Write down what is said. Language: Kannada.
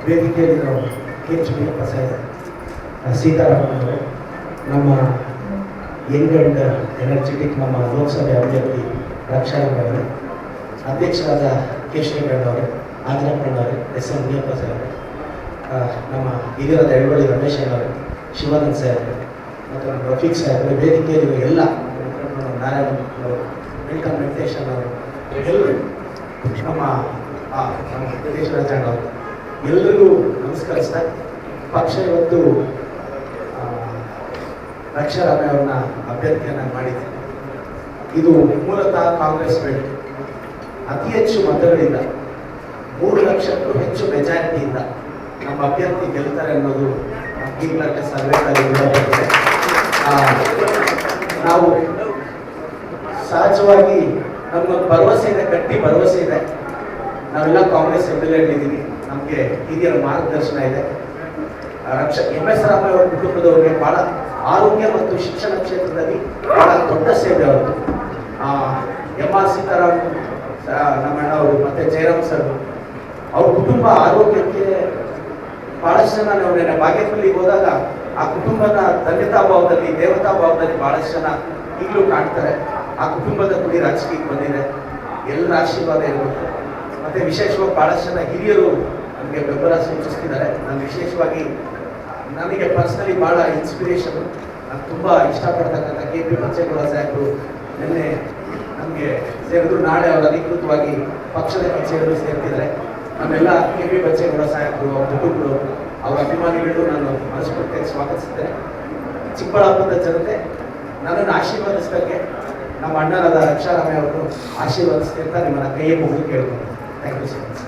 ವೇದಿಕೆಯಲ್ಲಿರೋ KH ಮುನಿಯಪ್ಪ ಸಾಹೇಬ್, ಸೀತಾರಾಮನ್ ಅವರು, ನಮ್ಮ ಯಂಗ್ ಆ್ಯಂಡ್ ಎನರ್ಜೆಟಿಕ್ ನಮ್ಮ ಲೋಕಸಭೆ ಅಭ್ಯರ್ಥಿ ರಕ್ಷಾರಾಮನ್ ಅವರು, ಅಧ್ಯಕ್ಷರಾದ ಕೇಶವಗೌಡ ಅವರು, ಆಂಜನಪ್ಪಣ್ಣವರು, ಎಸ್ ಎಂ ಮುನಿಯಪ್ಪ ಸಾಹೇಬ್, ನಮ್ಮ ಹಿರಿಯರಾದ ಎಳವಳ್ಳಿ ರಮೇಶ್ ಅವರು, ಶಿವಾನಂದ್ ಸಾಹೇಬ್ ಮತ್ತು ನಮ್ಮ ರಫೀಕ್ ಸಾಹೇಬ್, ವೇದಿಕೆಯಲ್ಲಿ ಎಲ್ಲ ನಾರಾಯಣ ಅವರು, ವೆಲ್ಕಮ್ ವೆಂಕಟೇಶನ್ ಅವರು, ಎಲ್ಲರೂ ನಮ್ಮ ದೇಶರಾಜ ಅವರು ಎಲ್ಲರಿಗೂ ನಮಸ್ಕರಿಸ್ತಾ, ಪಕ್ಷ ಇವತ್ತು ರಕ್ಷಾರಾಮಯ್ಯ ಅವ್ರನ್ನ ಅಭ್ಯರ್ಥಿಯನ್ನ ಮಾಡಿದೆ. ಇದು ಮೂಲತಃ ಕಾಂಗ್ರೆಸ್ ಬೇಡ, ಅತಿ ಹೆಚ್ಚು ಮತಗಳಿಂದ 3 ಲಕ್ಷಕ್ಕೂ ಹೆಚ್ಚು ಮೆಜಾರಿಟಿಯಿಂದ ನಮ್ಮ ಅಭ್ಯರ್ಥಿ ಗೆಲ್ತಾರೆ ಅನ್ನೋದು ಈಗಲೇ ಸರ್ವೆಗಳಲ್ಲಿ ದೃಢಪಟ್ಟಿದೆ. ನಾವು ಸಹಜವಾಗಿ ನಮ್ಮೊಂದು ಭರವಸೆ ಇದೆ, ಗಟ್ಟಿ ಭರವಸೆ ಇದೆ. ನಾವೆಲ್ಲ ಕಾಂಗ್ರೆಸ್ ಇದ್ದೀವಿ, ನಮಗೆ ಹಿರಿಯರ ಮಾರ್ಗದರ್ಶನ ಇದೆ. MS ರಾಮಯ್ಯ ಅವರ ಕುಟುಂಬದವರಿಗೆ ಬಹಳ ಆರೋಗ್ಯ ಮತ್ತು ಶಿಕ್ಷಣ ಕ್ಷೇತ್ರದಲ್ಲಿ ಬಹಳ ದೊಡ್ಡ ಸೇವೆ ಅವರು. MR ಸೀತಾರಾಮ್ ನಮ್ಮಣ್ಣ ಅವರು ಮತ್ತೆ ಜಯರಾಮ್ ಸರ್, ಅವ್ರ ಕುಟುಂಬ ಆರೋಗ್ಯಕ್ಕೆ ಬಹಳಷ್ಟು ಜನ ನಾವು ಬಾಗೇಪಲ್ಲಿಗೆ ಹೋದಾಗ ಆ ಕುಟುಂಬನ ಧನ್ಯತಾ ಭಾವದಲ್ಲಿ, ದೇವತಾ ಭಾವದಲ್ಲಿ ಬಹಳಷ್ಟು ಜನ ಈಗಲೂ ಕಾಣ್ತಾರೆ. ಆ ಕುಟುಂಬದ ಕುಡಿ ರಾಜಕೀಯಕ್ಕೆ ಬಂದಿದೆ, ಎಲ್ಲರ ಆಶೀರ್ವಾದ ಇರಬೇಕು. ಮತ್ತೆ ವಿಶೇಷವಾಗಿ ಬಹಳಷ್ಟು ಜನ ಹಿರಿಯರು ನಮಗೆ ಬೆಂಬಲ ಸೂಚಿಸ್ತಿದ್ದಾರೆ. ನಾನು ವಿಶೇಷವಾಗಿ ನನಗೆ ಪರ್ಸನಲಿ ಬಹಳ ಇನ್ಸ್ಪಿರೇಷನ್, ನಾನು ತುಂಬ ಇಷ್ಟಪಡ್ತಕ್ಕಂಥ KP ಬಚ್ಚೇಗೌಡ ಸಾಹೇಬರು ನಿನ್ನೆ ನಮಗೆ ಸೇರಿದ್ರು. ನಾಳೆ ಅವರು ಅಧಿಕೃತವಾಗಿ ಪಕ್ಷದ ಕಚೇರಿಗಳು ಸೇರ್ತಿದ್ದಾರೆ. ನಮ್ಮೆಲ್ಲ KP ಬಚ್ಚೇಗೌಡ ಸಾಹೇಬರು, ಅವ್ರ ಕುಟುಂಬರು, ಅವರ ಅಭಿಮಾನಿಗಳು ನಾನು ಮನಸ್ಫೂರ್ತಿಯಾಗಿ ಸ್ವಾಗತಿಸಿದ್ದೇನೆ. ಚಿಕ್ಕಬಳ್ಳಾಪುರದ ಜನತೆ ನನ್ನನ್ನು ಆಶೀರ್ವಾದಿಸೋಕ್ಕೆ ನಮ್ಮ ಅಣ್ಣರಾದ ರಕ್ಷಾರಾಮಯ್ಯ ಅವರು ಆಶೀರ್ವಾದಿಸ್ತಿರ್ತಾ ನಿಮ್ಮನ್ನ ಕೈಯೇ ಮುಗಿದು ಕೇಳ್ಕೊಂಡು. Thank you so much.